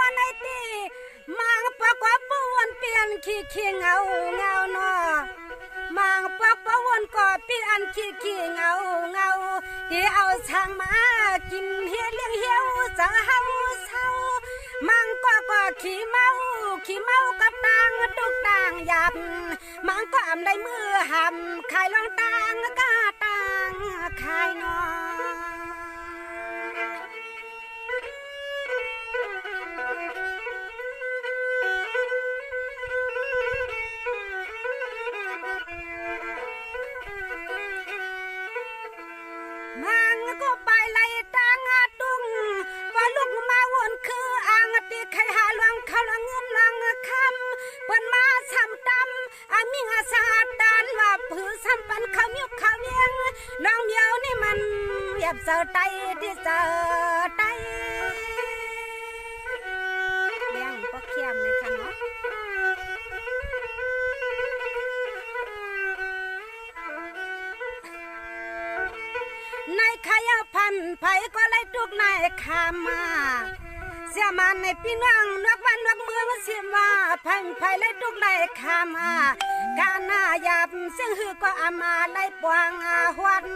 วนไอตีมังปอกว่าปวนเปลี่ยนขี้เงาเนาะมังปอกปวนก็เปลี่ยนขี้เงาที่เอาช่างมากินเฮียเลี้ยงเหี่ยวจะเฮาเศร้ามังก็ขี้เมากับตังตุกตังหยับมังก็อำได้มือหำขายลองตังกะตังขายนอมังก็ไปไล่ตังตุงว่าลูกมาวนคืออ่างติใครหาลวงเขาละเงินลังคำเปิ้นมาซ้ำตำอามิงอาสาดานว่าผือซ้ำปันเขามิวเขาเวียงลองเมียวนี่มันเหยียบเสือไตที่เสือไตเลี้ยงก็เข้มเลยค่ะเนาะนายขยะพันไผก็เลยทุกนายขามาเสียมันในพี่น้องนวกวันนวกมือมาเสียมาพันไผเลยทุกนายขามากาหน้าหยาบเสียงหือก็อามาไล่ปวงหวัน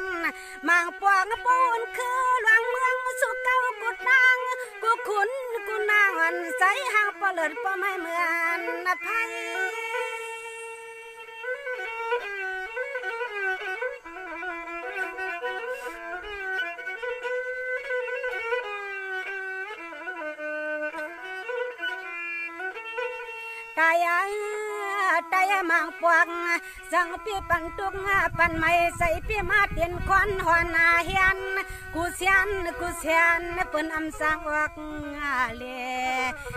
มังปวงปูนคือหลวงเมืองสุเก้ากุดนางกูขุนกูนางอันใสหางปลดปไม่เหมือนไผตายมังปวงสังพี่ปันตุกปันไม่ใส่พี่มาเตียนควันหอนาเฮียนกูเสียนเปิ้นอำสังออกเล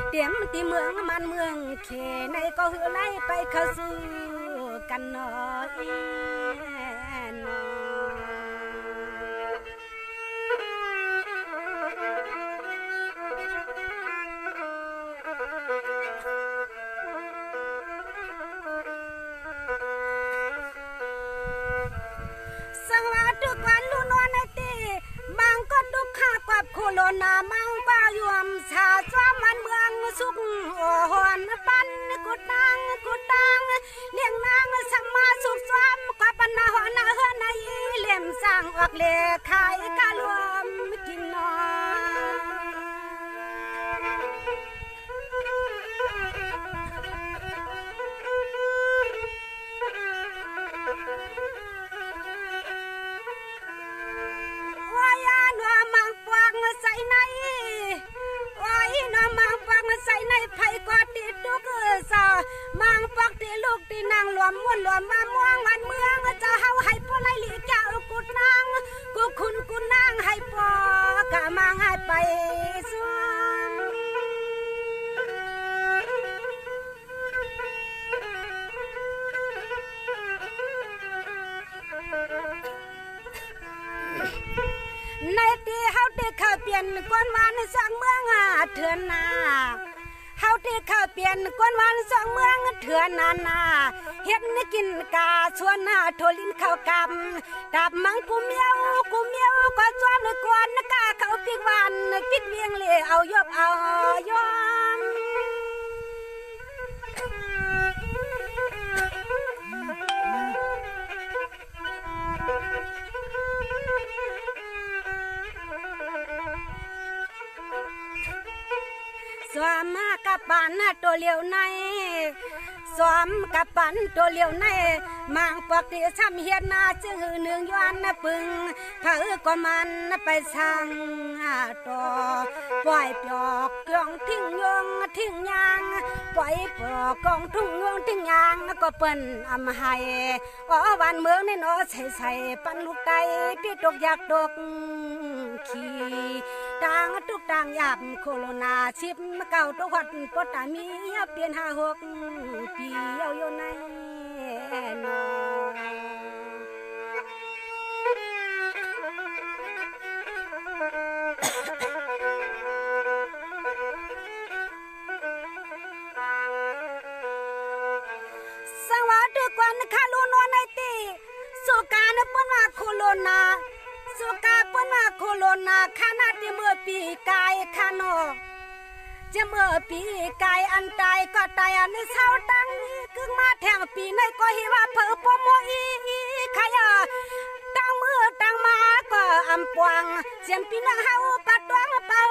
เตรียมที่เมืองมันเมืองเขในก็หือไล่ไปเข้าสู่กันหน่อยโคโลนามังป้ายวมชาซ้อมมันเมืองสุกโอหอนปันกุตังเลี้ยงนางสัมมาสุกซ้อมกับปันนาหอนาเฮือนายเลี่ยมสร้างออกเลขายกะรวมกินนอใส่ในไว้น้องมังปักใส่ในไผ่ก็ติดทุกสามังปักที่ลูกที่นางหลวมม้วนหลวมมาม่วงวันเมืองจะเฮาให้พ่อไล่หลีเจ้ากุดนางกูคุณกูนางให้ปอกะมังให้ไปสวมในที่เฮาที่เขาเปลี่ยนก้นวันสองเมืองเถื่อนนาเฮาที่เขาเปลี่ยนก้นวันสองเมืองเถื่อนนาเฮ็ดนี่กินกาชวนโทลินเข้ากำดับมังกูเมียวก็ชวนกวนกาเขาปิกวันปิกเวียงเลยเอายบเอายอมสวมกับปันตัวเลี้ยวในสวมกับปันตัวเลี้ยวในมังปกติช้ำเฮียนนาจึงหนึ่งย้อนปึงเผอก็มันไปสั่งต่อปล่อยปลอกกองทิ้งยงทิ้งยางปล่อยปลอกกองทุ่งยงทิ้งยางก็เปิ้นอำให้บ้านเมืองนี่เนาะใส่ปันลูกไก่พี่ตกอยากตกขี้ต่างทุกต่างหยาบโคโรนาชิบเก่าตัวหัดปดตามีเปลี่ยน5-6 ปีเอาอยู่ในนอสวัสดีกวนคาลูนวนไอตีสุการปนว่าโคโรนาสุกาปนว่าโคโรนาขนาดที่เมื่อปีกายขานอ จะเมื่อปีกายอันตายก็ตายอันนี้เศร้าตั้งนี้กึ่งมาแทงปีในก็หิว่าเผอปมอีใครตั้งมือตั้งมาก็อำปวงเสียงปีนังเฮาปัดดวงเป่า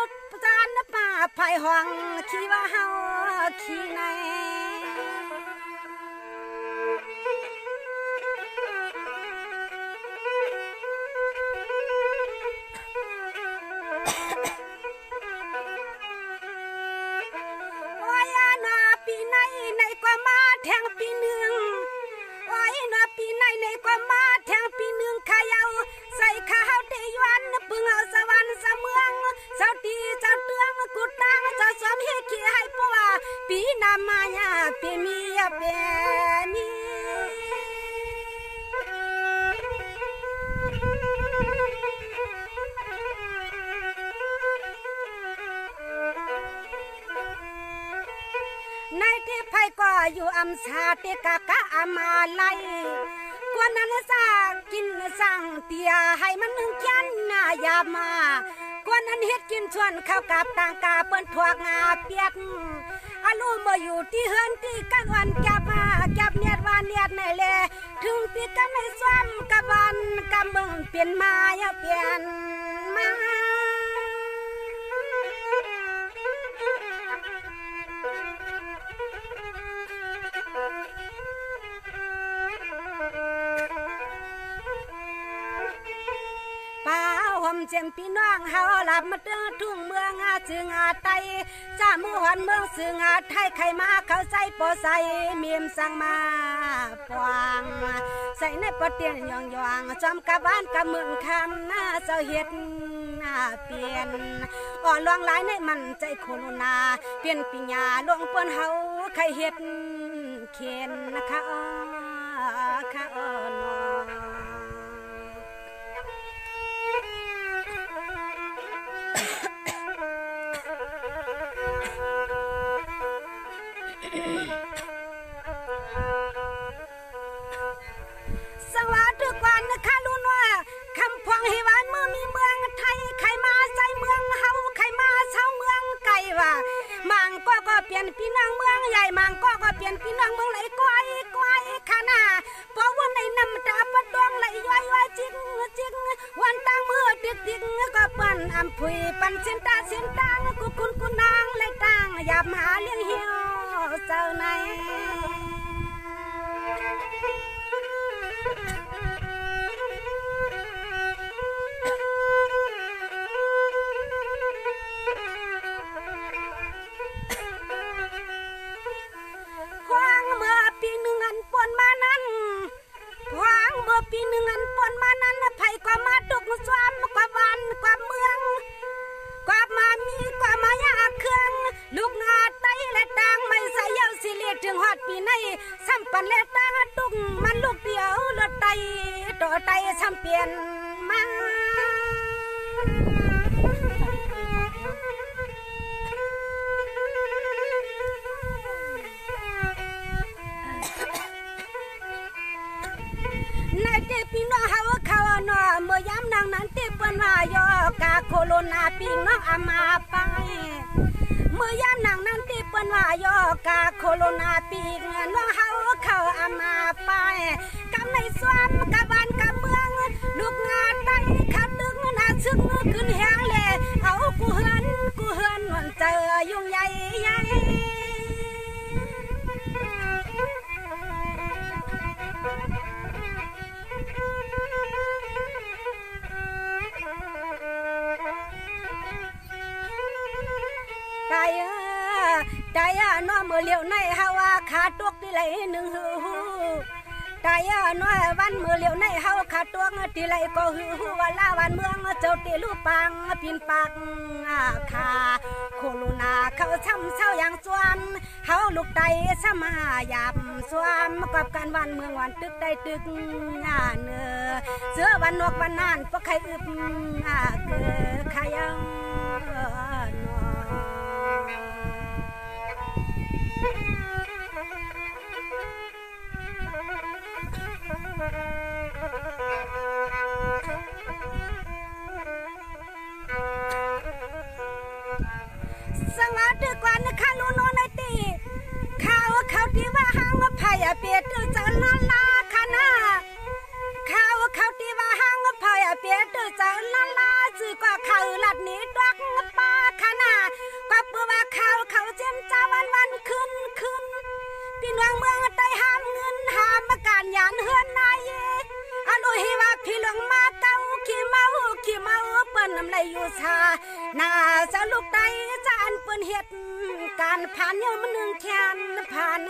จานป่าไผ่ห้องขี้ว่าเฮาขี้ในแทงปีหนึ่งโอ้ยนอปีในก็มาแทงปีหนึ่งขายเอาใส่ข้าวเตยวันปึงเอาสวรรค์สะเมืองเจ้าตีเจ้าเตืองกุดตังเจ้าสวมเฮขี้ให้ปัวปีนามาญาปีมีเปมีในที่ไผก็อยู่อำชาติกะกะอามาไลกวนนั้นสากินสั่งเตียให้มันนึงยันหน้ายามา กวนนั้นเฮ็ดกินชวนข้าวกับต่างกาเปิ้นพวกงาเปียกอาลูบ่อยู่ที่เฮือนที่กันวันแก็บเนียดว่าเนียดในแลถึงปีกันในซ้ำกะวันกะมึงเปลี่ยนมาอย่าเปลี่ยนมาเจมพี่น้องเฮาหลับมาเตือนทุ่งเมืองจึงไตจ้ามือหันเมืองซึ่งไทยใครมาเขาใส่ปอใส่เมียมสั่งมาปวงใส่ในปอเตียนยองจอมกับบ้านกับเมืองคำหน้าเจ้าเฮ็ดเปลี่ยนอ่อนลวงหลายในมันใจโคโรนาเปลี่ยนปิญญาลวงเปิ้นเฮาใครเฮ็ดเขียนนะคะค่ะสวัสดีกว่านะคะลุนว่าคำพวงให้หวานเมื่อมีเมืองไทยใครมาใส่เมืองเฮาใครมาเช่าเมืองไก่ว่ามังก็เปลี่ยนพี่น้องเมืองใหญ่มังก็เปลี่ยนพี่น้องเมืองไหลก้อยขนาเพราะว่าในน้ำตาปะดวงไหลย้อยจริงวันตั้งมือดิกก็เปิ้นอำพุยปันเส้นตางกุนนางไหลตังอย่ามาเลี้ยงเหี่ยวเจ้าในปีหนึ่งอันปนมานั้นไผก็มาตุกซ้อมกว่าวันกว่าเมืองกว่ามามีกว่ามาอยากเครื่องลูกงาไตและต่างไม่ใส่เยาสิเลียถึงฮอดปีในซ้ำปันและต่างตุกมันลูกเดียวรถไตต่อไตซ้ำเปลี่ยนมาในเตปีน้องเฮาเขาเนาะเมื่อยามนางนั้นเตเปิ้นว่ายอกาโคโรนาปีน้องอามาไปเมื่อยามนางนั้นเตเปิ้นว่ายอกาโคโรนาปีน้องเฮาเขาอามาไปกำในซ้อมกะบ้านกะเมืองลูกงาไตขับดึงน่าซึกขึ้นแฮงแลเอากูเฮือนวันเจอยุ่งใหญ่ใจน้อมือเลี้ยวในฮาวาขาตกที่ไหลหนึ่งหูใจน้อยวันมือเลี้ยวในเฮาขาตกที่ไหลก็หูว่าลาวันเมืองเจ้าตีลูกปังพินปากขาโคโรนาเขาช้ำเศร้าอย่างสวมเฮาลูกไตสมาหยาบสวมกับการวันเมืองวันตึกได้ตึกเนื้อเสือวันนกวันนานพวกใครอึบเกิดใครยังส สังอาดกว่านะข้าลูโนในตีข้าวเขาที่ว่าหางไผ่เปียดจะลาลาคณะข้าวเขาที่ว่าหางไผ่เปียดจะลาลาจือก็เขาลัดนี้ดอกป้าคณะก็เพื่อว่าข้าวเขาเจียมจ้าวันขึ้นพี่น้องเมืองได้ห้ามเงินห้ามการยานเฮือนนายอโลหิว่าพี่หลวงมาเก้าขี้เมาเปิ้นน้ำไหลอยู่ชาน่าจะลูกใดจานเปิ้นเฮ็ดการผ่านยังมันหนึ่งแขนผ่าน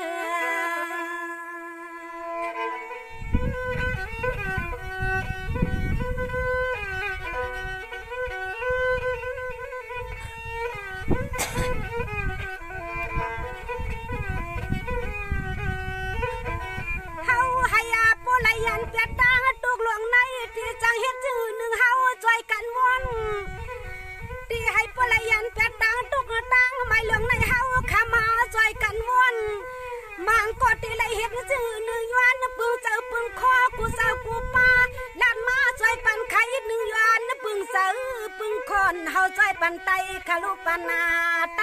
ยันเปียดตางตุกหลวงในที่จังเฮ็ดจื้อหนึ่งเฮาช่วยกันวนที่ให้ปลายันเปียดตางตุกตางไม่หลวงในเฮาขามาช่วยกันวนมังก็ที่ไรเฮ็ดจื้อหนึ่งยวนปึงเจอปึงคอกูเจ้ากูป้าลานมาช่วยปันไข่หนึ่งยวนปึงเสือปึงคนเฮาช่วยปันไตคาลุปนาไต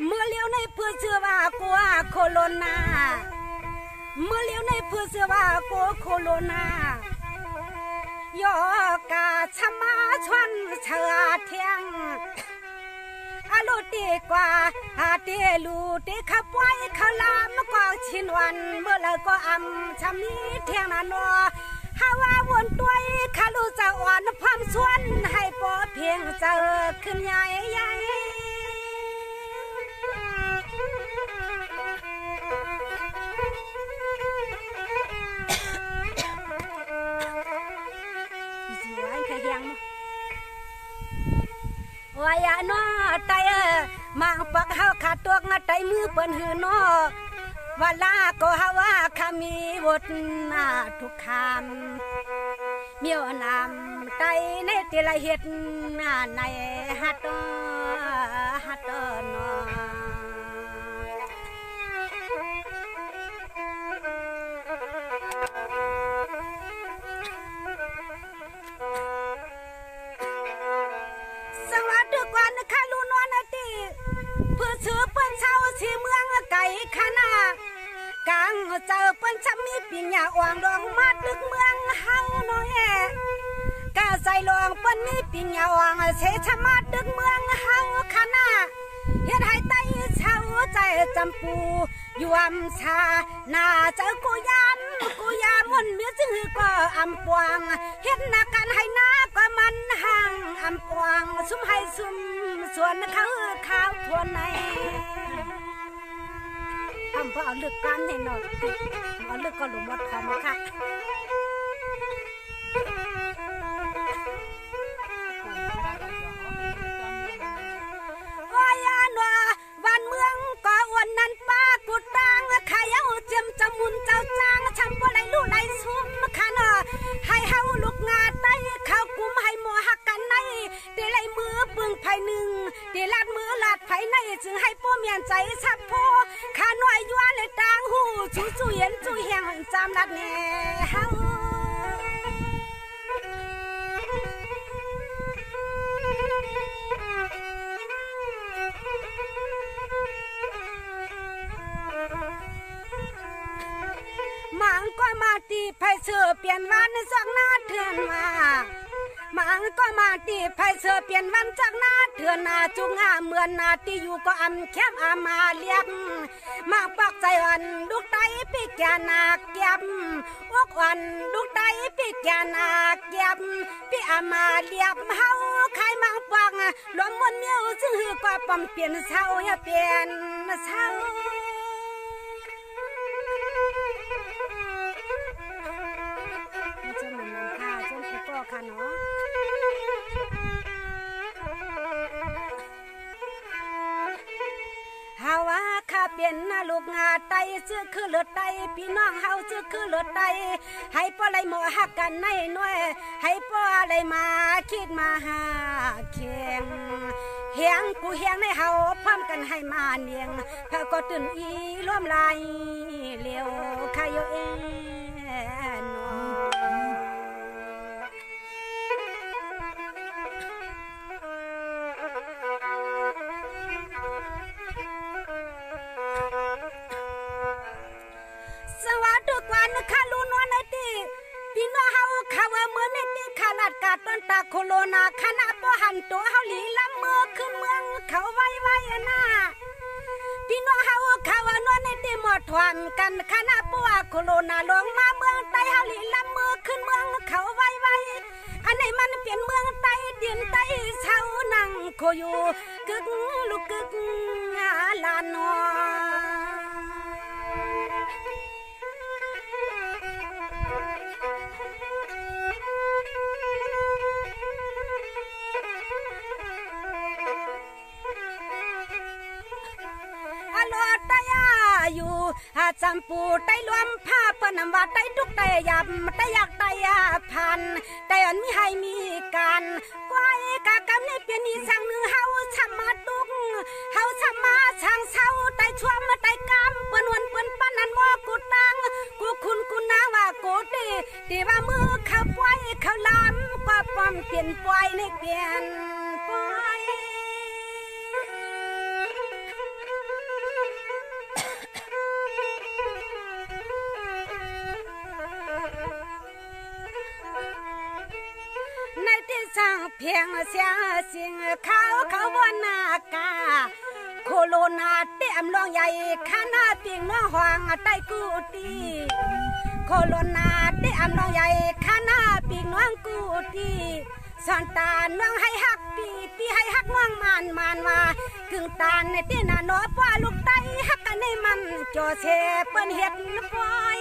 เมื่อเลี้ยวในเพื่อเชื่อว่ากัวโคโรนาเมื่อเลี้ยวในเพื่อเชื่อว่ากัวโคโรนายอกาชมาชวนเชือเทียงอาลูตีกว่าอาเตลูตีขับไว้เขาลามก็ชินวันเมื่อแล้วก็อำชำนี้เทียงนาโนฮาว่าวนตัวขาลูจะอ่อนพร้อมชวนให้ปอเพียงเจอขึ้นใหญ่วายานอไตมังปักเฮาขาดตัวงไตมือเปิ้นหือนอวลาก็เฮาว่าคามีวดทุกคำเมียวนำไตในติละเฮ็ดในฮัตนอข้าลูนอนตีเพื่อซื้อเปิ้นเช่าที่เมืองไก่ขนาดกลางเจอเปิ้นช้ำมีปิญญาอ่วงดองมาตึกเมืองเฮาหน่อยกาใส่ลองเปิ้นมีปิญญาอ่วงเสชมาตึกเมืองเฮาขนาดเฮ็ดให้ไตเช่าใจจำปูยวมชาหน้าเจอกูยามมุ่นเมียจึงก็อำปวงเฮ็ดหน้ากันให้หน้าก็มันห่างอำปวงซุ่มให้ซุ่มส่วนเขาข้าวทวนในทำเพราะเอาลึกกันให้หน่อยเอาลึกก็หลุมวัดของมาค่ะวายานวันเมืองก็อ้วนนั้นป้ากุดตังขายเอาเจียมจมุนเจ้าจางช้ำบ่ไรลู่ไรซุ่มขนาดให้เฮาลูกงาไตเข้ากุมให้หมอหักกันในเตะไหลมือปึงไผ่หนึ่งเตะลาดมือลาดไผ่ในจึงให้ป้อเมียนใจชับโพขาหน่อยยัวเลยต่างหูจูเย็นจูแหงจำลัดแน่เฮามังก็มาตีไผ่เสือเปลี่ยนวันจากหน้าเถื่อนมังก็มาตีไผ่เสือเปลี่ยนวันจากหน้าเถื่อนนาจุงาเหมือนนาที่อยู่ก็อำแคบอามาเลียกมาปักใจอ่อนลูกไตปีกแกนาเก็บอกอ่อนลูกไตปีกแกนาเก็บปีอามาเลียบเฮาใครมังปักล้มวนเมียวซึ่งหือก็ปอมเปลี่ยนเศร้าอย่าเปลี่ยนเศร้าจนมันค่ะจนผู้ก็ค่ะเนาะเฮาว่าข้าเป็นลูกงาไตชื่อคือเลือดไตพี่น้องเฮาชื่อคือเลือดไตให้ป้ออะไรหมอหักกันในหน่วยให้ป้ออะไรมาคิดมาหาเข่ง เฮียงกูเฮียงในเฮาพร้อมกันให้มาเนียงเธอก็ตื่นอีร่วมลายเลี้ยวขายเองสวัสดีกว่านะค่ะลูนวลในตีพี่น้องเฮาข่าวเมื่อในตีขนาดกาต้นตาโคโรนาขณะบ่หันตัวเฮาหลีลำเมื่อขึ้นเมืองเขาไว้นะพี่น้องเฮาข่าวนวลในตีหมดทวนกันขณะปัวโคโรนาลงมาเมืองใต้เฮาหลีลำเมื่อขึ้นเมืองเขาไว้อันไหนมันเปลี่ยนเมืองใต้ดินใต้เช้านั่งโคอยู่กึกลูกกึกลานออยู่หาจำปูไตรวมผ้าปนำว่าไตทุกไตยำไตอยากไตพันไตอันมีให้มีการก้อยกากำนี่เป็นอีสังหนึ่งเฮาชำมาตุกเฮาชำมาช่างเศร้าไตช่วมไตกำเปิ้นวันเปิ้นปั้นนันมอกูตังกูคุณกูนางว่ากูตีว่ามือเขาปล่อยเขาลำกว่าป้อมเปลี่ยนปล่อยในเปลี่ยนปล่อยสร้างเพียงเสียสิ่งเขาวันนากาโคโรนาเต็มลองใหญ่ขนาดปิงน้องหวางใต้กูตีโคโรนาเต็มลองใหญ่ขนาดปิงน้องกูตีสอนตาน้องให้ฮักปีให้ฮักน้องมันว่ากึ่งตาในตีน่ะน้อป้าลูกไตฮักกันในมันจ่อเชเปิ้นเฮ็ดปล่อย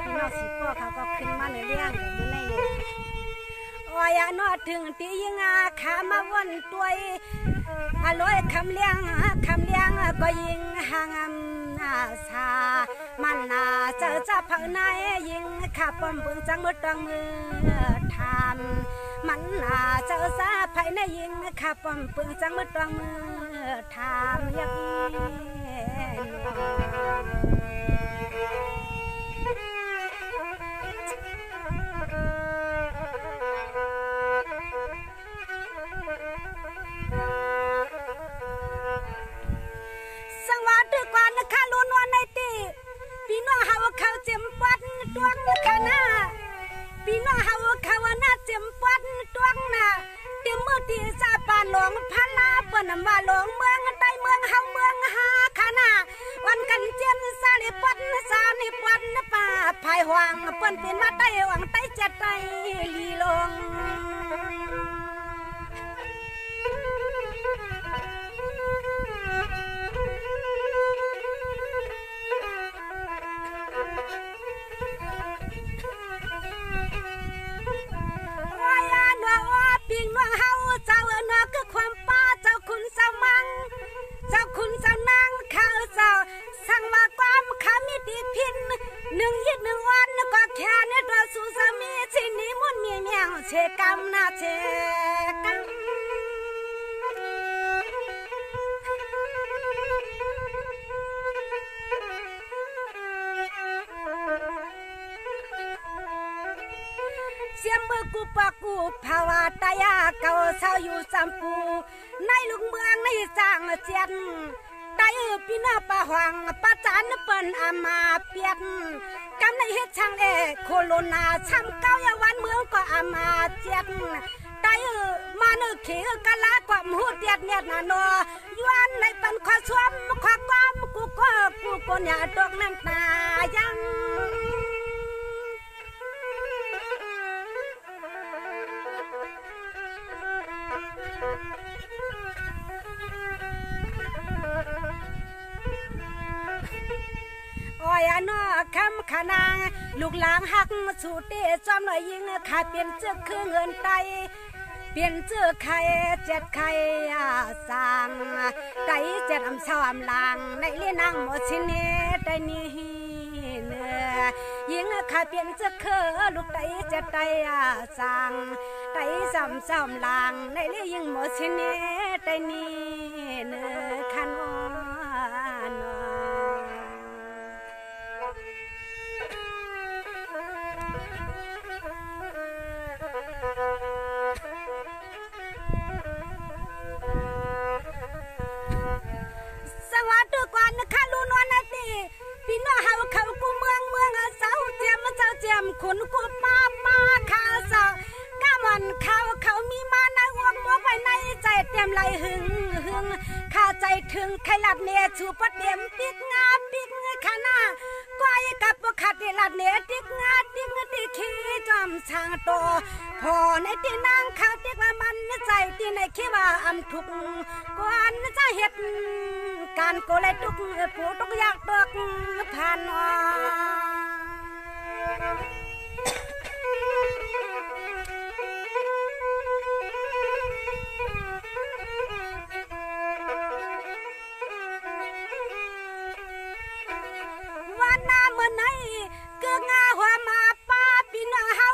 พี่น้องสิพวกเขาก็ขึ้นมาในเรื่องอยู่ในนี้โอ้ยนอถึงตียิงขามาวนตัวอร่อยคำเลี้ยงก็ยิงห่างสามันน่าจะพังในยิงขาป้อมเบิ่งจังมือต้องมือทำมันน่าจะซาภายในยิงขาป้อมเบิ่งจังมือต้องมือทำยังสังวาดด้วยกว่านะคะล้วนวันในตีพี่น้องเฮาเขาเจ็มปัดดวงขนาพี่น้องเฮาเขาหน้าเจ็มปัดดวงน่ะเต็มมือตีซาปานหลงพลาเปิ้นว่าหลงเมืองใต้เมืองเฮาเมืองหาขนาวันกันเจียนซาลิปัดป่าภายหวังเปิ้นเป็นมาใต้หวังใต้จัดใต้ลีลงปิงน้องเฮาเจ้าเนาะคือความป้าเจ้าคุณเจ้ามังเจ้าคุณเจ้านางข้าเจ้าสั่งว่าความขามีติดพินหนึ่งยิดหนึ่งวันก็แค่เนี่ยตัวสู่สามีสินี้มุ่นมีเมียงเชกำนาเชกำเสียมมือกูปากกูภาวะตายาเก่าเศร้าอยู่สัมปูในลุงเมืองในจางเจียนไตพี่น้าปะหวังปะจานเปิ้นอามาเปียนกำในเฮ็ดช่างโคโรนาช้ำเก้ายาวันเมืองก็อามาเจียนไตมานึกขี้กะลาความหูเตียดเนี่ยน่ะนอยวนในปันขอชวมขอความกูก็อย่าตกน้ำตายัง อ้อยนอคำขนางลูกหลางหักสูเตจอมหน่อยยิงขาดเปลี่ยนเจือคือเงินไตเปลี่ยนเจือไข่เจ็ดไข่สางไตเจ็ดอำชาวอำลางในเลี้ยนางหมดชินเนไตนี้เนื้ ยิงขาเปลี่ยนจะเคอลูกไตจะไตสั่งไตซ้ำๆลางในเลี้ยงหมดสิเนไตนี่เนื้อขันสวัสดีกว่านะคะลูนวลนาทีพี่น้องเฮาเขากูเมืองเจ้าเจียมขุนกูป้าข้าเสาก้ามันเขามีมาในวงมัวไปในใจเตรียมไหลหึงข้าใจถึงใครหลับเนียชูปดเดียมปิกงาขาหน้าก้อยกับปขัดเดลัดเนียติกงาติขี้จอมช่างโตพอในที่นางเขาติกว่ามันใจที่ในคิดว่าอำทุกก่อนจะเฮ็ดการโกเลยทุกผู้ทุกอยากตกผ่านวันหน้าเมื่อไหนเกืองาหัวมาป้าพี่น้องเฮา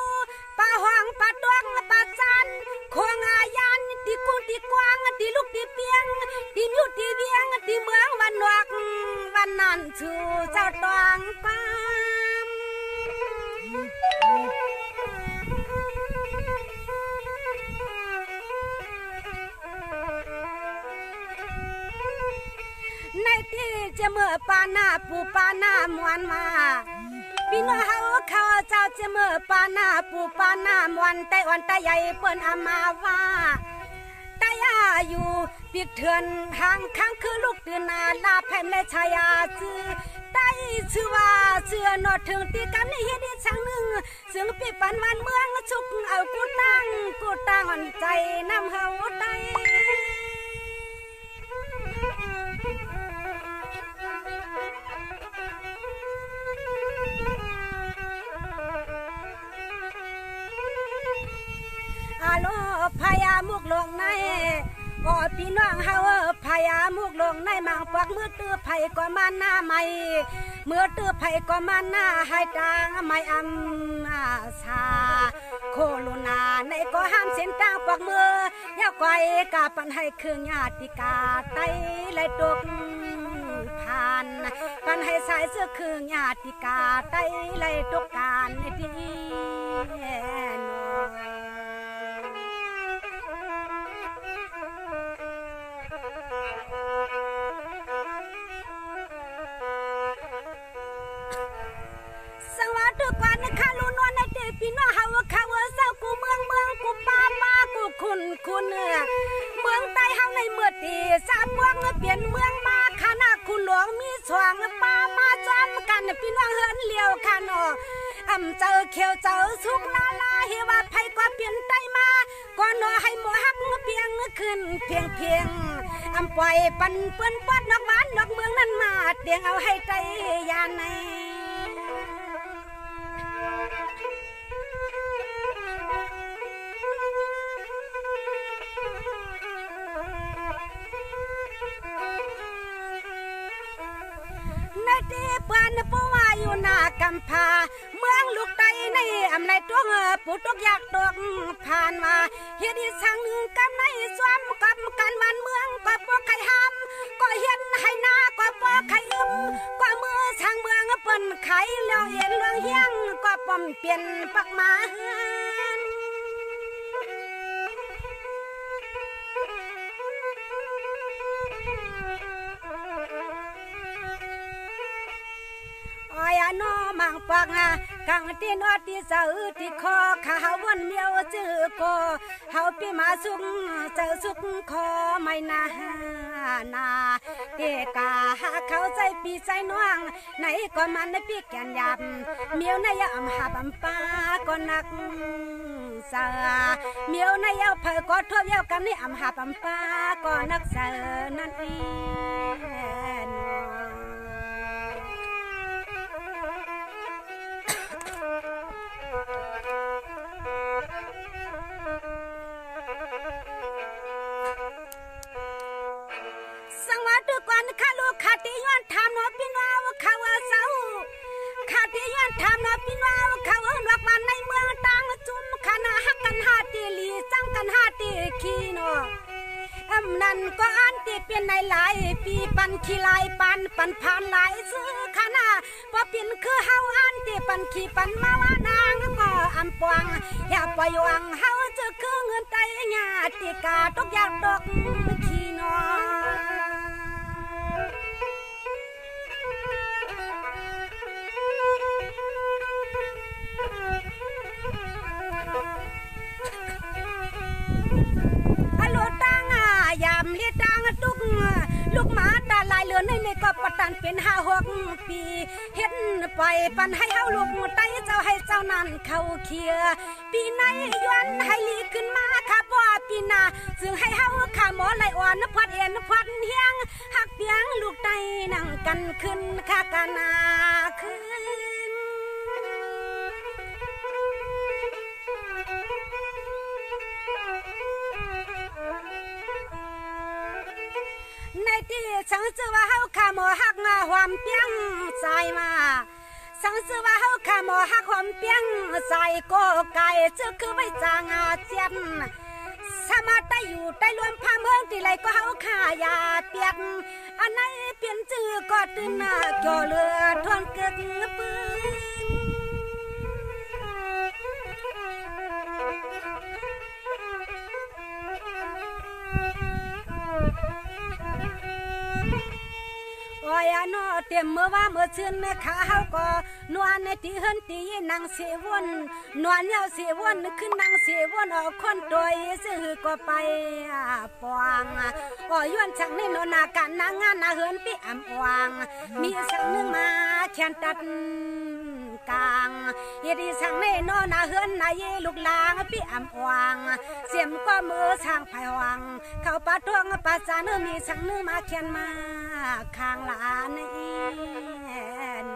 ป้าห้องป้าดวงป้าจันโคงอายันตีกุ้งตีกวางตีลูกตีเปียงตีมิวตีเวียงตีเมืองวันนวกวันนั้นชูเจ้าตองป้าในที่จะเมื่อปานาปูปานามวนมาพี่น้องเฮาเขาเจ้าจะเมื่อปานาปูปานามวนแต่วันตาใหญ่เปิ้นอามาว่าตายาอยู่ปีกเถื่อนห่างข้างคือลูกตื่นนาลาแผ่นและชายาจือได้ชื่อว่าเชื่อนอดถึงตีกันนี่เฮ็ดอีช่างหนึ่งซึ่งปีปันวันเมืองชุกเอากูตั้งอ่อนใจน้ำเฮาได้อาโลพยามุกลงในพี่น้องเฮาพยามุกลงในมังปอกมือตื้อไผก็มาหน้าใหม่เมื่อตื้อไผก็มาหน้าให้ตางไม่อำชาโคลุนาในก็ห้ามเส้นตางปอกมือยาวไกวกาปันให้คืนญาติกาไตไหลตกผ่านปันให้สายเสื้อคืนญาติกาไตไหลตกการดีนสวัสดีกว่านะคะลูนวลในเด็กพี่น้องเฮาเขาเศร้ากูเมืองกูป้ากูคุณเมืองใต้เฮาในเมื่อตีสาพวงเปลี่ยนเมืองมาคณะคุณหลวงมีสว่างป้ามาจอมกันพี่น้องเฮินเลี้ยวคันเจอเขียวเจอสุกลาเฮว่าไผก็เปลี่ยนใต้มาก่อนให้หมอฮักเพียงขึ้นเพียงปล่อยปันเปิ้นปัดนอกบ้านนอกเมืองนั้นมาเตียงเอาให้ใจยานในในที่เปิ้นผู้ว่าอยู่หน้ากำพาเมืองลูกไตในอำไลตัวผู้ตกอยากตกผ่านมาเฮ็ดอีสังหนึ่งกันในสวมกับกันบ้านเมืองก็บ่ใครห้ามก็เฮ็ดให้หน้าก็บ่ใครอึมก็มือทางเมืองเปิ้นไขแล้วเห็นเรื่องเฮียงก็ป้อมเปลี่ยนปักมาโนมังปักกังที่นอที่เสือที่คอข้าวันเดียวจื้อโกเฮาปีมาสุกเจอสุกคอไม่นาเตกาเขาใจปีใจน้องไหนก็มันในปีแกนยำเมียวในยำหาบำป้าก็นักเสือเมียวในยำเผยก็ทบเย้ากันนี่อำหาบำป้าก็นักเสือนั่นเองสังวาตุกวันข้าลูกขาติย้อนทำนอพี่น้องเขาเศร้าขาติย้อนทำนอพี่ ำนั้นก็อันติดเป็นในหลายปีปันขี้ลายปันผ่านหลายซื้อขนาดบ่เป็นคือเฮาอันติปันขี้ปันมาว่านางก็อำปวงอย่าปล่อยวังเฮาจะคือเงินไตญาติกาตกอยากดอกขี้นอลูกหมาตาลายเหลือในก็ประตันเป็น5-6 ปีเฮ็ดปล่อยปันให้เฮาลูกไตเจ้าให้เจ้านั้นเข้าเคลียปีไหนย้อนให้ลีขึ้นมาค่ะบ่ปีหน้าซึ่งให้เฮาข้าหมอไหลอ่อนพัดเอ็นพัดเฮียงหักเปียงลูกไตนั่งกันขึ้นค่ะกันนาขึ้นในที่สังสือว่าเฮาข้าหมอหักงาความเปียงใส่มาสังสือว่าเฮาข้าหมอหักความเปียงใส่โกไก่จะคือไว้จางอาเจียนสมาได้อยู่ได้รวมพาเมืองที่ไรก็เฮาข้ายาเปียกอันไหนเปลี่ยนชื่อก็ตื่นหน้าเกี่ยวเรือทวนเกิดปืนโอ้ยนอเต็มเมื่อว่าเมื่อชื่นขาเฮาก็นวลในที่เฮินตีนางเสวนนวลเยาเสวนขึ้นนางเสวนออกคนโดยซื้อก็ไปปองโอ้ยย้อนช่างในนนาการนางงานนาเฮินปีอำวางมีสักนึงมาแขนตัดกลางเฮ็ดอีช่างในนนาเฮินนายลูกลางปีอำวางเสียมก็มือช่างไผวังเข้าปะทวงปะจานมีช่างนึงมาแขนมาข้างหลานอีน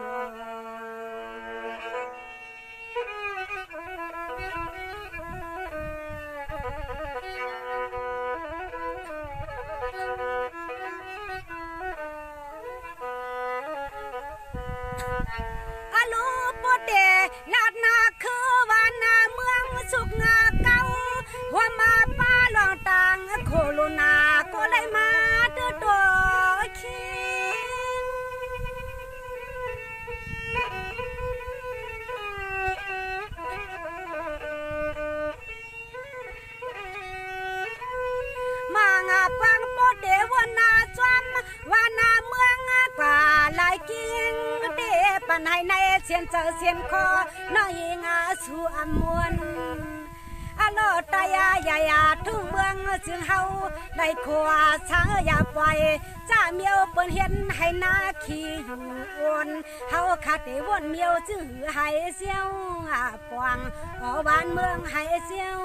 อาลูโปเตลาดนาคือวานาเมืองสุกงาเก่าหัวมาป้าลองต่างโคโลนาก็เลยมาตัวคิงมางาปังโปเดวนาจวมวานาเมืองกว่าลายกิงเดปันให้ในเสียนเจอเสียนคอน้อยงาสู่อมวนอโลตายายาทุ่งเมืองจึงเฮาได้ขวาช้างอย่าปล่อยจ้าเมียวเปิ้นเห็นให้นาขี้อยู่วนเฮาขาดได้วนเมียวจื้อให้เสียวปวงอบ้านเมืองให้เสียว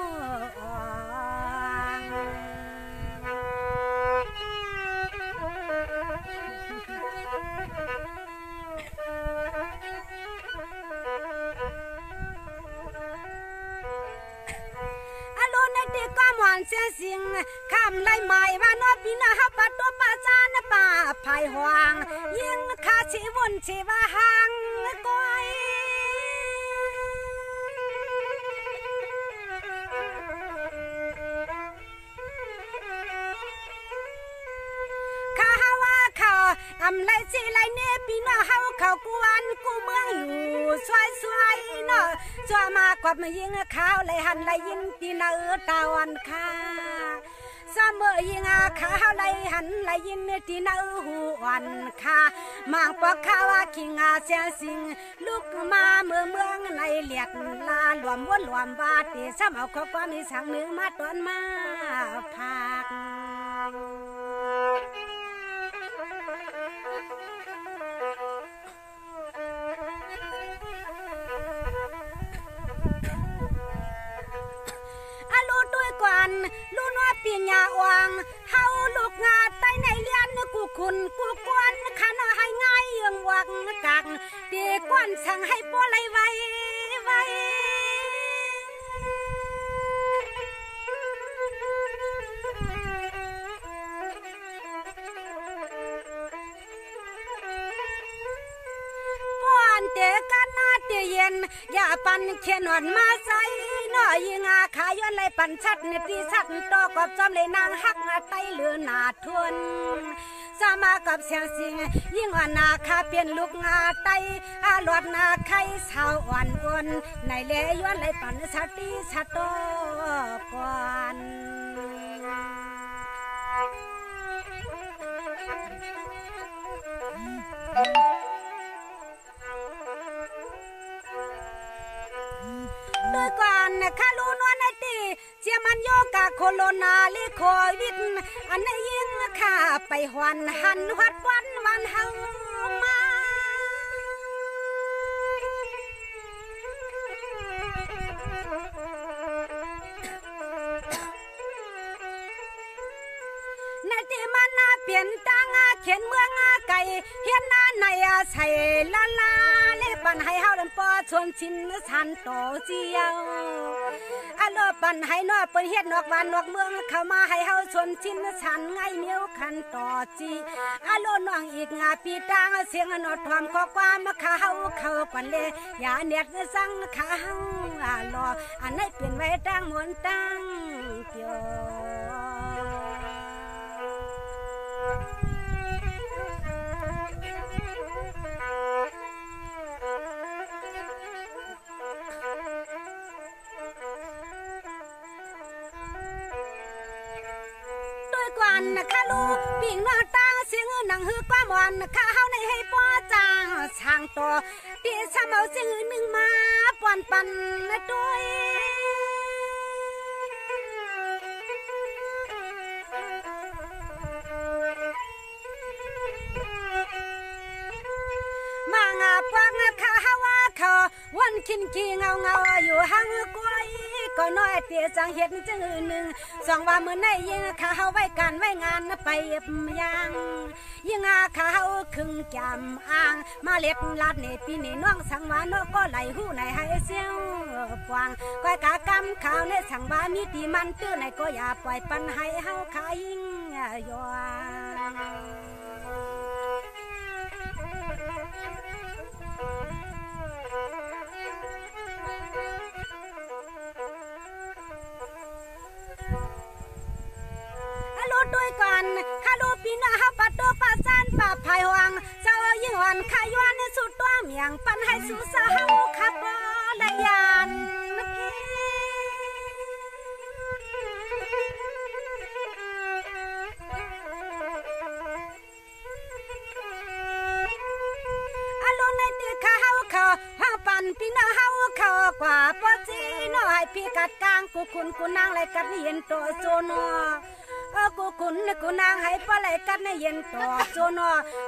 เสียสิงคำไล่ใหม่ว่านอปีนาฮับปัดตัวป่าจานป่าภายหวางยิงข้าชีวนชีว่าหางก้อยข้าว่าเขาอำไล่ชีไล่เนปีนาเฮาเขากวนกูเมืองอยู่สวยเนาะจัวมากว่ามายิงข้าวไล่หันไล่ยินตีนาตาวันข้าสมอยิงข้าวไล่หันไล่ยินตีนาหูวันข้ามางปอกข้าวขิงเสียสิงลูกมาเมืองในเลียดลาหลวมวนหลวมบาดตีซ้ำเอาข้อความมีสังหนึ่งมาตอนมาพักลูกน้อยปีญาวังเฮาลูกงาใต้ในเลียนกูคุณกูกวนขันให้ง่ายยังวังกักตีกวนสั่งให้ปัวไหลไว้ป้อนเตกันนาเตียนอย่าปันเขียนหนมาใส่น้อยยิงขาย้อนไหล เลยปั่นชัดในตีชัดตอกับจอมเลยนางฮักไตเหลือหนาทวนสามากับเสียงสิงยิ่งว่านาคาเปลี่ยนลูกงาไตอาหลอดนาไข่สาวอ่อนอ่อนในเลย้อนเลยปั่นชัดตีชัดตอก่อนด้วยก่อนข้ารู้นวลในตีเชียมันโยกาโคโรนาลิโควิดอันนี้ยิ่งข้าไปหวันหันวัดวันเฮามาในที่มันน่าเปลี่ยนตังเขียนเมืองไก่เฮียนนาในใส่ละลาเล่ปันให้เฮาลำปอชวนชินสันโตเจียวอโลปันให้นอเปิ้นเฮ็ดนอกบ้านนอกเมืองเข้ามาให้เฮาชวนชินสันไงเหนียวคันต่อจีอโลน้องอีกงาปีตางเสียงนอทอมข้อความเข้าปันเลอย่าเน็ดสังเขาลออันไหนเปลี่ยนไว้ตั้งมวนตั้งเกี่ยวกวนข้าลูปิ่งนอนตั้งเสียงหนังฮือป้ามอนข้าเฮาในให้ป้อจางช่างตัวตีซ้ำเอาเสียงหนึ่งมาป่อนปันด้วยมางาปากข้าเฮาว่าเขาวันคินขี้เงาอยู่ห่างกวยก็น้อยเตี้ยจังเห็ดจังหนึ่งสองว่ามือในยิงข้าเฮาไว้การไว้งานไปยังยิงข้าเฮาคึงจำอ่างมาเล็ดลาดในปีนี้น้องสังวานก็ไหลหูในให้เสียวกวางก้อยกากำข้าวในสังวามีตีมันตื้อในก็อย่าปล่อยปันให้เฮาขายิงยด้วยกันข้าลูปีนาฮับปัดตัวปาซานป่าภายวังเจ้ายิ่งวันข้าย้อนในสุดตัวเมียงปันให้สุสาวขับละยานอารมณ์ในตีข้าเฮาเขาห้างปันปีนาเฮาเขากว่าปอจีน้อยพี่กัดกลางกูคุณกูนางไรกัดเห็นตัวโจนกูคุณกูนางให้ปลาไหลกันในเย็นต่อโจน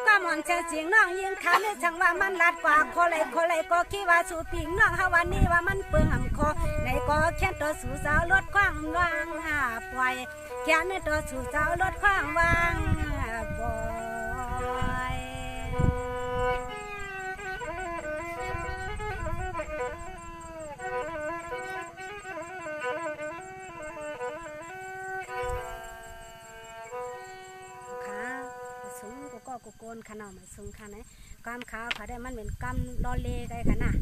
ก็มองเสียงน้องยิงขาในช่างว่ามันลัดกว่าคอไหลก็คิดว่าสู่ปิงน้องฮาวันนี้ว่ามันเปลืองคอในก็แค่ตัวสู่สาวลดความวางปล่อยแค่ในตัวสู่สาวลดความวางปล่อยกูโกนขนาดมันสูงขนาดไหนกำขาวเขาได้มันเป็นกำลอเลได้ขนาด